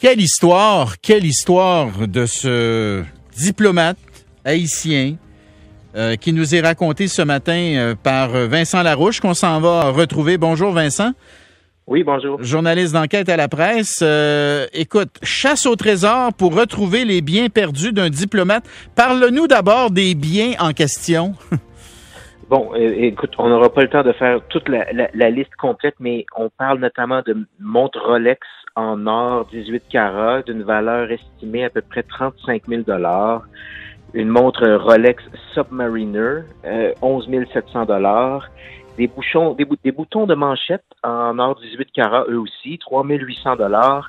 Quelle histoire de ce diplomate haïtien qui nous est raconté ce matin par Vincent Larouche, qu'on s'en va retrouver. Bonjour Vincent. Oui, bonjour. Journaliste d'enquête à la presse. Écoute, chasse au trésor pour retrouver les biens perdus d'un diplomate. Parle-nous d'abord des biens en question. Bon, écoute, on n'aura pas le temps de faire toute la liste complète, mais on parle notamment de montre Rolex en or 18 carats d'une valeur estimée à peu près 35 000 $. Une montre Rolex Submariner, 11 700 $. Des boutons de manchette en or 18 carats, eux aussi, 3 800 $.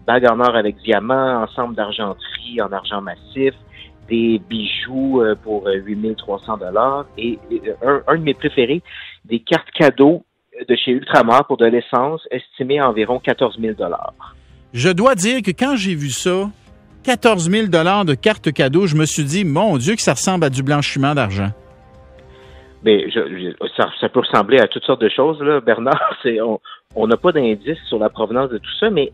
Bague en or avec diamant, ensemble d'argenterie en argent massif, des bijoux pour 8 300 $. Et un de mes préférés, des cartes cadeaux de chez Ultramar pour de l'essence, estimée à environ 14 000 $. Je dois dire que quand j'ai vu ça, 14 000 $ de cartes cadeaux, je me suis dit, mon Dieu, que ça ressemble à du blanchiment d'argent. Mais ça peut ressembler à toutes sortes de choses, là, Bernard. On n'a pas d'indice sur la provenance de tout ça, mais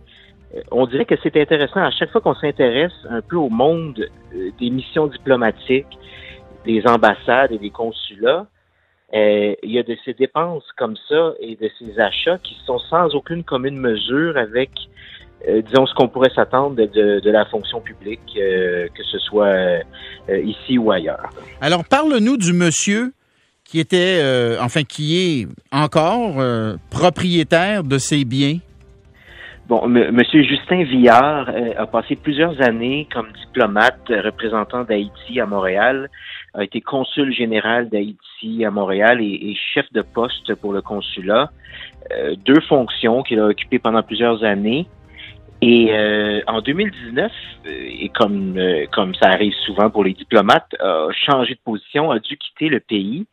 on dirait que c'est intéressant. À chaque fois qu'on s'intéresse un peu au monde des missions diplomatiques, des ambassades et des consulats, il y a de ces dépenses comme ça et de ces achats qui sont sans aucune commune mesure avec, disons, ce qu'on pourrait s'attendre de la fonction publique, que ce soit ici ou ailleurs. Alors, parle-nous du monsieur qui était, qui est encore propriétaire de ces biens. Bon, Monsieur Justin Villard a passé plusieurs années comme diplomate représentant d'Haïti à Montréal, a été consul général d'Haïti à Montréal et chef de poste pour le consulat. 2 fonctions qu'il a occupées pendant plusieurs années. Et en 2019, et comme ça arrive souvent pour les diplomates, a changé de position, a dû quitter le pays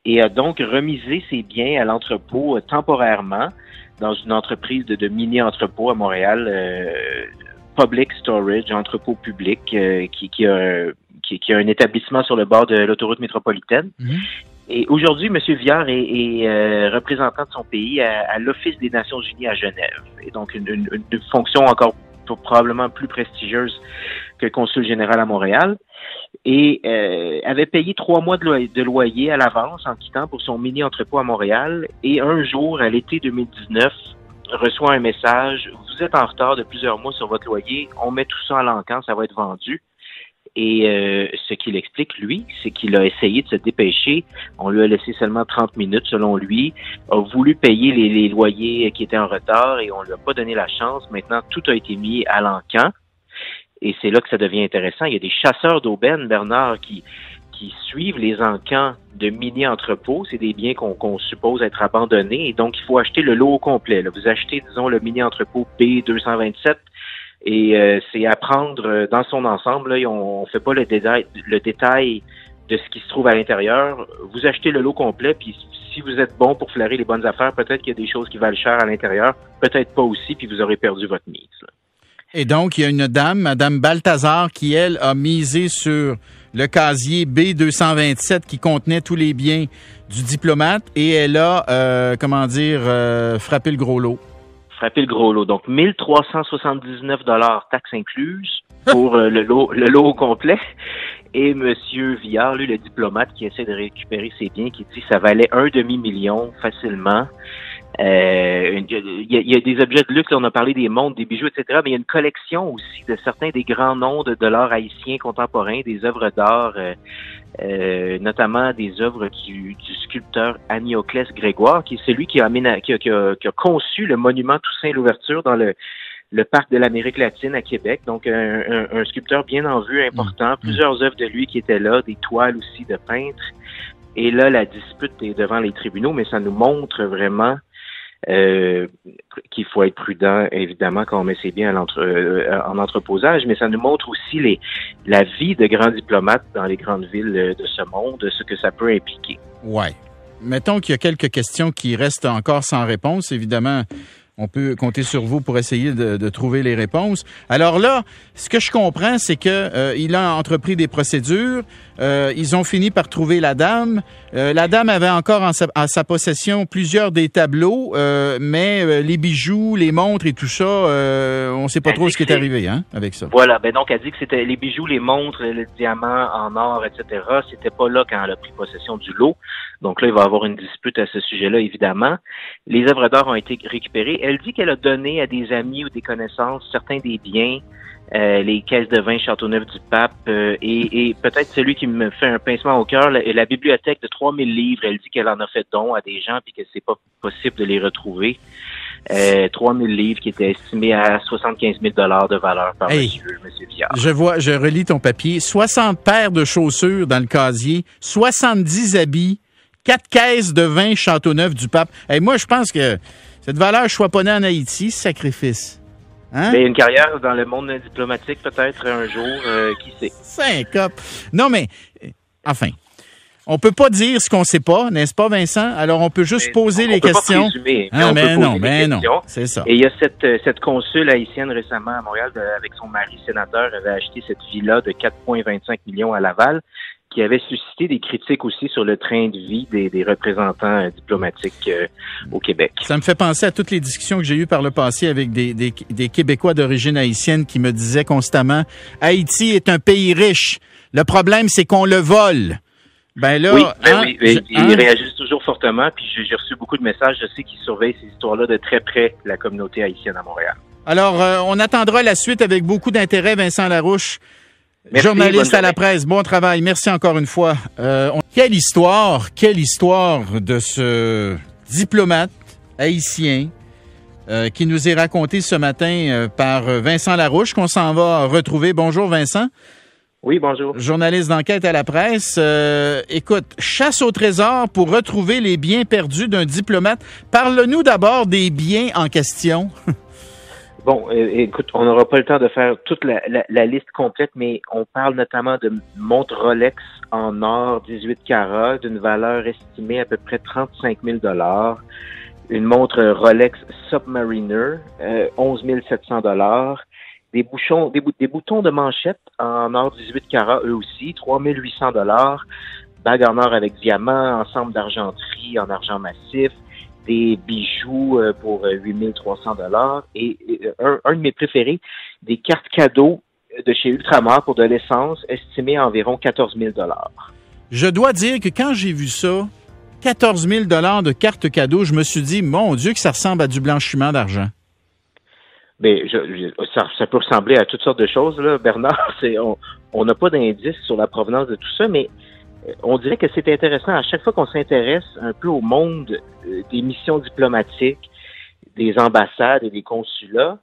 et a donc remisé ses biens à l'entrepôt temporairement dans une entreprise de mini-entrepôt à Montréal, Public Storage, entrepôt public, qui a un établissement sur le bord de l'autoroute métropolitaine. Mm-hmm. Et aujourd'hui, M. Villard est représentant de son pays à l'Office des Nations Unies à Genève. Et donc, une fonction encore probablement plus prestigieuse que le consul général à Montréal. Et avait payé 3 mois de loyer à l'avance en quittant pour son mini-entrepôt à Montréal. Et un jour, à l'été 2019, reçoit un message: « Vous êtes en retard de plusieurs mois sur votre loyer. On met tout ça à l'encan, ça va être vendu. » Et ce qu'il explique, lui, c'est qu'il a essayé de se dépêcher. On lui a laissé seulement 30 minutes, selon lui. A voulu payer les loyers qui étaient en retard et on lui a pas donné la chance. Maintenant, tout a été mis à l'encan. Et c'est là que ça devient intéressant. Il y a des chasseurs d'aubaine, Bernard, qui suivent les encans de mini-entrepôts. C'est des biens qu'on suppose être abandonnés. Et donc, il faut acheter le lot au complet. Là, vous achetez, disons, le mini-entrepôt B227. Et c'est à prendre dans son ensemble. Là, on fait pas le détail de ce qui se trouve à l'intérieur. Vous achetez le lot complet, puis si vous êtes bon pour flairer les bonnes affaires, peut-être qu'il y a des choses qui valent cher à l'intérieur, peut-être pas aussi, puis vous aurez perdu votre mise. Là. Et donc, il y a une dame, Madame Balthazar, qui, elle, a misé sur le casier B227 qui contenait tous les biens du diplomate, et elle a, frappé le gros lot. Frappé le gros lot. Donc, 1 379 $ taxes incluses pour le lot au complet. Et Monsieur Villard, lui, le diplomate qui essaie de récupérer ses biens, qui dit que ça valait 1 demi-million facilement. Il y a des objets de luxe, là, on a parlé des montres, des bijoux, etc., mais il y a une collection aussi de certains des grands noms de l'art haïtien contemporain, des œuvres d'art, notamment des œuvres du sculpteur Anioclès Grégoire, qui est celui qui a conçu le monument Toussaint Louverture dans le parc de l'Amérique latine à Québec. Donc, un sculpteur bien en vue, important. Plusieurs œuvres de lui qui étaient là, des toiles aussi de peintres. Et là, la dispute est devant les tribunaux, mais ça nous montre vraiment qu'il faut être prudent, évidemment, quand on met ses biens en entreposage, mais ça nous montre aussi la vie de grands diplomates dans les grandes villes de ce monde, ce que ça peut impliquer. Ouais. Mettons qu'il y a quelques questions qui restent encore sans réponse. Évidemment, On peut compter sur vous pour essayer de trouver les réponses. Alors là, ce que je comprends, c'est que il a entrepris des procédures. Ils ont fini par trouver la dame. La dame avait encore en sa possession plusieurs des tableaux, mais les bijoux, les montres et tout ça, on sait pas trop ce qui est arrivé avec ça. Voilà, donc elle dit que c'était les bijoux, les montres, le diamant en or, etc. C'était pas là quand elle a pris possession du lot. Donc là, il va y avoir une dispute à ce sujet-là, évidemment. Les œuvres d'art ont été récupérées. Elle dit qu'elle a donné à des amis ou des connaissances certains des biens, les caisses de vin Châteauneuf-du-Pape et peut-être celui qui me fait un pincement au cœur, la bibliothèque de 3000 livres. Elle dit qu'elle en a fait don à des gens puis que c'est pas possible de les retrouver. 3000 livres qui étaient estimés à 75 000 $ de valeur par monsieur Viard. Je relis ton papier. 60 paires de chaussures dans le casier, 70 habits, 4 caisses de vin Châteauneuf-du-Pape. Moi, je pense que cette valeur, je sois pas né en Haïti, sacrifice. Mais une carrière dans le monde diplomatique, peut-être un jour, qui sait. Syncope. Non, mais, enfin, on peut pas dire ce qu'on sait pas, n'est-ce pas, Vincent? Alors, on peut juste poser les questions. Non, c'est ça. Et il y a cette consul haïtienne récemment à Montréal, avec son mari sénateur, avait acheté cette villa de 4,25 millions à Laval, qui avait suscité des critiques aussi sur le train de vie des représentants diplomatiques au Québec. Ça me fait penser à toutes les discussions que j'ai eues par le passé avec des Québécois d'origine haïtienne qui me disaient constamment « Haïti est un pays riche. Le problème, c'est qu'on le vole. » Ben là, oui, ils réagissent toujours fortement, puis j'ai reçu beaucoup de messages. Je sais qu'ils surveillent ces histoires-là de très près, la communauté haïtienne à Montréal. Alors, on attendra la suite avec beaucoup d'intérêt, Vincent Larouche. Merci, journaliste à la presse, bon travail. Merci encore une fois. Quelle histoire de ce diplomate haïtien qui nous est raconté ce matin par Vincent Larouche, qu'on s'en va retrouver. Bonjour Vincent. Oui, bonjour. Journaliste d'enquête à la presse. Écoute, chasse au trésor pour retrouver les biens perdus d'un diplomate. Parle-nous d'abord des biens en question. Bon, écoute, on n'aura pas le temps de faire toute la liste complète, mais on parle notamment de montres Rolex en or 18 carats d'une valeur estimée à peu près 35 000 $, une montre Rolex Submariner 11 700 $, des boutons de manchette en or 18 carats eux aussi 3 800 $, bague en or avec diamant, ensemble d'argenterie en argent massif, des bijoux pour 8 300 $ et un de mes préférés, des cartes cadeaux de chez Ultramar pour de l'essence estimée à environ 14 000 $. Je dois dire que quand j'ai vu ça, 14 000 $ de cartes cadeaux, je me suis dit, mon Dieu, que ça ressemble à du blanchiment d'argent. Mais ça peut ressembler à toutes sortes de choses, là, Bernard. On n'a pas d'indice sur la provenance de tout ça, mais on dirait que c'est intéressant. À chaque fois qu'on s'intéresse un peu au monde des missions diplomatiques, des ambassades et des consulats,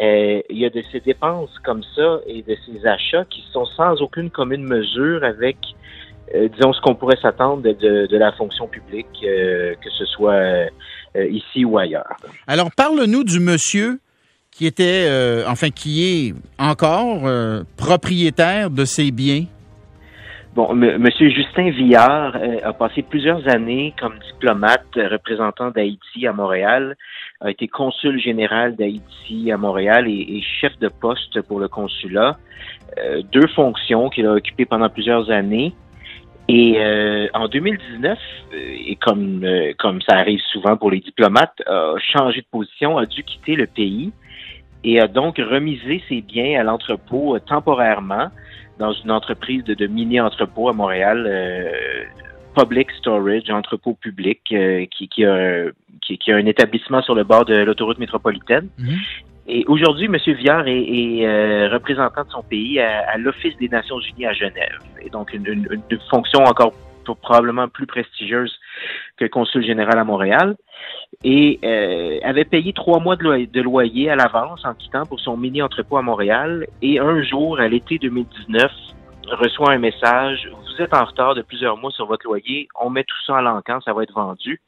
il y a de ces dépenses comme ça et de ces achats qui sont sans aucune commune mesure avec, disons, ce qu'on pourrait s'attendre de la fonction publique, que ce soit ici ou ailleurs. Alors, parle-nous du monsieur qui était, qui est encore propriétaire de ces biens. Bon, Monsieur Justin Viard a passé plusieurs années comme diplomate représentant d'Haïti à Montréal, a été consul général d'Haïti à Montréal et chef de poste pour le consulat. 2 fonctions qu'il a occupées pendant plusieurs années. Et en 2019, et comme ça arrive souvent pour les diplomates, a changé de position, a dû quitter le pays et a donc remisé ses biens à l'entrepôt temporairement dans une entreprise de mini-entrepôt à Montréal, Public Storage, entrepôt public, qui a un établissement sur le bord de l'autoroute métropolitaine. Mm-hmm. Et aujourd'hui, M. Viard est représentant de son pays à l'Office des Nations Unies à Genève. Et donc, une fonction encore probablement plus prestigieuse que consul général à Montréal. Et avait payé 3 mois de loyer à l'avance en quittant pour son mini-entrepôt à Montréal. Et un jour, à l'été 2019, reçoit un message: « Vous êtes en retard de plusieurs mois sur votre loyer. On met tout ça à l'encan, ça va être vendu. »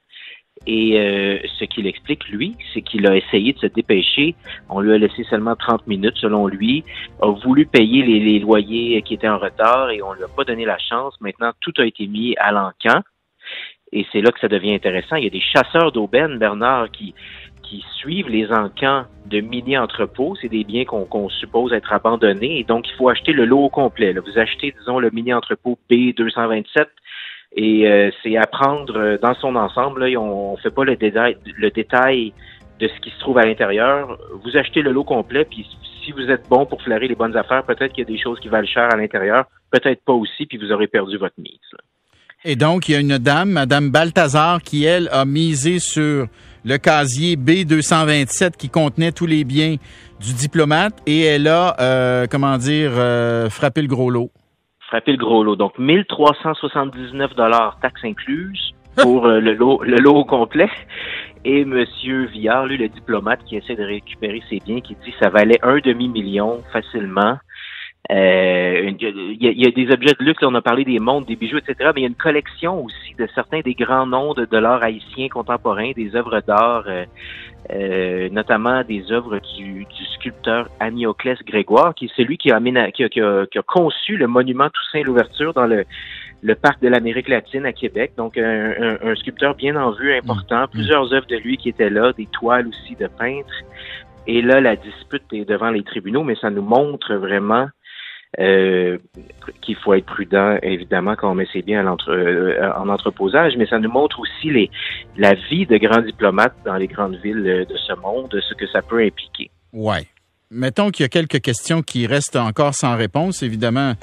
Et ce qu'il explique, lui, c'est qu'il a essayé de se dépêcher. On lui a laissé seulement 30 minutes, selon lui. A voulu payer les loyers qui étaient en retard et on lui a pas donné la chance. Maintenant, tout a été mis à l'encan. Et c'est là que ça devient intéressant. Il y a des chasseurs d'aubaine, Bernard, qui qui suivent les encans de mini-entrepôts. C'est des biens qu'on suppose être abandonnés. Et donc, il faut acheter le lot au complet. Là. Vous achetez, disons, le mini-entrepôt B227 et c'est à prendre dans son ensemble. Là, on fait pas le détail de ce qui se trouve à l'intérieur. Vous achetez le lot complet, puis si vous êtes bon pour flairer les bonnes affaires, peut-être qu'il y a des choses qui valent cher à l'intérieur, peut-être pas aussi, puis vous aurez perdu votre mise. Là. Et donc, il y a une dame, Mme Balthazar, qui, elle, a misé sur le casier B227 qui contenait tous les biens du diplomate et elle a, frappé le gros lot. Frappé le gros lot. Donc, 1 379 $ taxes incluses pour le lot au complet. Et M. Viard, lui, le diplomate qui essaie de récupérer ses biens, qui dit que ça valait 1,5 million facilement. Il y a des objets de luxe, là, on a parlé des montres, des bijoux, etc., mais il y a une collection aussi de certains des grands noms de l'art haïtien contemporain, des œuvres d'art, notamment des œuvres du sculpteur Amioclès Grégoire, qui est celui qui a conçu le monument Toussaint Louverture dans le parc de l'Amérique latine à Québec. Donc, un sculpteur bien en vue, important. Plusieurs œuvres de lui qui étaient là, des toiles aussi de peintres. Et là, la dispute est devant les tribunaux, mais ça nous montre vraiment qu'il faut être prudent, évidemment, quand on met ses biens en entreposage, mais ça nous montre aussi la vie de grands diplomates dans les grandes villes de ce monde, ce que ça peut impliquer. Ouais. Mettons qu'il y a quelques questions qui restent encore sans réponse, évidemment.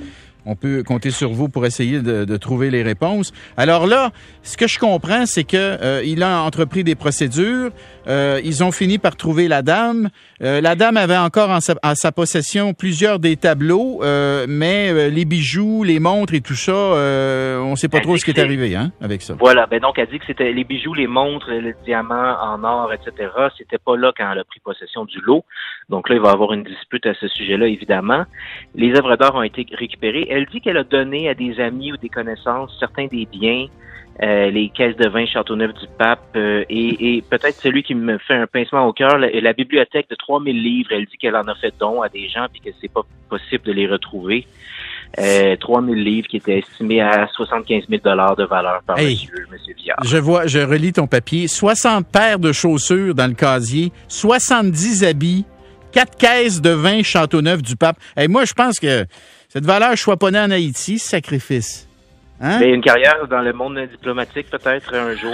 On peut compter sur vous pour essayer de trouver les réponses. Alors là, ce que je comprends, c'est que il a entrepris des procédures. Ils ont fini par trouver la dame. La dame avait encore en sa possession plusieurs des tableaux, mais les bijoux, les montres et tout ça, on sait pas trop ce qui est arrivé, hein, avec ça. Voilà. Ben donc, elle dit que c'était les bijoux, les montres, le diamant en or, etc. C'était pas là quand elle a pris possession du lot. Donc là, il va y avoir une dispute à ce sujet-là, évidemment. Les œuvres d'art ont été récupérées. Elle dit qu'elle a donné à des amis ou des connaissances certains des biens, les caisses de vin Châteauneuf-du-Pape et peut-être celui qui me fait un pincement au cœur, la bibliothèque de 3000 livres. Elle dit qu'elle en a fait don à des gens puis que c'est pas possible de les retrouver. 3000 livres qui étaient estimés à 75 000 $ de valeur par monsieur Viard. Je relis ton papier. 60 paires de chaussures dans le casier, 70 habits, 4 caisses de vin Châteauneuf-du-Pape. Moi, je pense que cette valeur, je sois pas né en Haïti, sacrifice. Hein? Mais une carrière dans le monde diplomatique, peut-être un jour,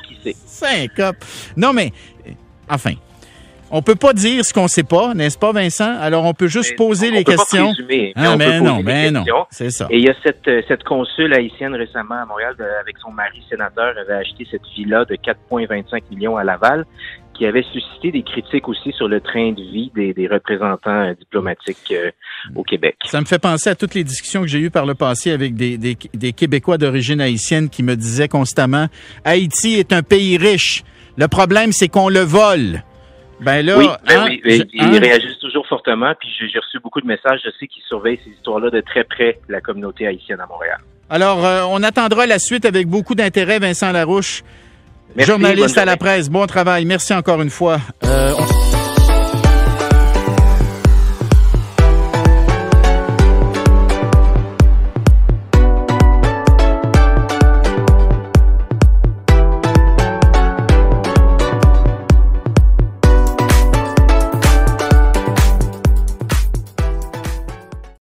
qui sait. Syncope. Non, mais, enfin, on peut pas dire ce qu'on sait pas, n'est-ce pas, Vincent? Alors, on peut juste poser les questions. Pas présumer, non, c'est ça. Et il y a cette consul haïtienne récemment à Montréal, avec son mari sénateur, avait acheté cette villa de 4,25 millions à Laval, qui avait suscité des critiques aussi sur le train de vie des représentants diplomatiques au Québec. Ça me fait penser à toutes les discussions que j'ai eues par le passé avec des Québécois d'origine haïtienne qui me disaient constamment « Haïti est un pays riche. Le problème, c'est qu'on le vole. » Ben là, ils réagissent toujours fortement, puis j'ai reçu beaucoup de messages, je sais qu'ils surveillent ces histoires-là de très près, la communauté haïtienne à Montréal. Alors, on attendra la suite avec beaucoup d'intérêt, Vincent Larouche. Merci, journaliste à la presse. Bon travail. Merci encore une fois.